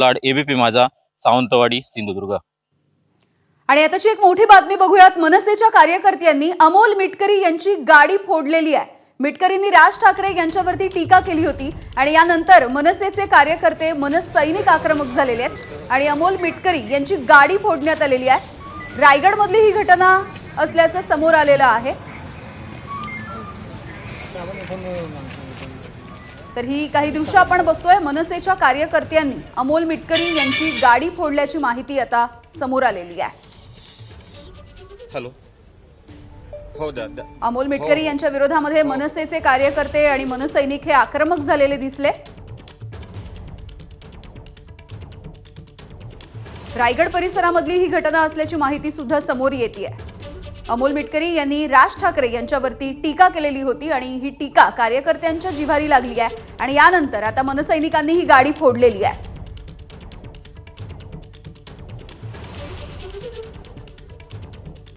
लाड ABP माझा, सावंतवाडी, सिंधुदुर्ग। आणि आताची एक मोठी बातमी बघूयात। मनसेच्या कार्यकर्त्यांनी अमोल मिटकरी यांची गाडी फोडलेली आहे। मिटकरींनी राज ठाकरे यांच्यावरती टीका केली होती आणि यानंतर मनसेचे कार्यकर्ते मनसैनिक आक्रमक झालेले आहेत आणि अमोल मिटकरी यांची गाडी फोडण्यात आलेली आहे। रायगडमधली ही घटना असल्याचं समोर आलेलं आहे। तर ही काही दृश्य आपण बघतोय। मनसेच्या कार्यकर्त्यांनी अमोल मिटकरी यांची गाडी फोडल्याची माहिती आता समोर आलेली आहे। हॅलो, हो द्या। अमोल मिटकरी यांच्या विरोधामध्ये मनसेचे कार्यकर्ते आणि मनसैनिक हे आक्रमक झालेले दिसले। रायगड परिसरामधली ही घटना असल्याची माहिती सुद्धा समोर येते। अमोल मिटकरी यांनी राज ठाकरे यांच्यावरती टीका केलेली होती आणि ही टीका कार्यकर्त्यांच्या जिव्हारी लागली आहे आणि यानंतर आता मनसैनिकांनी ही गाडी फोडलेली आहे।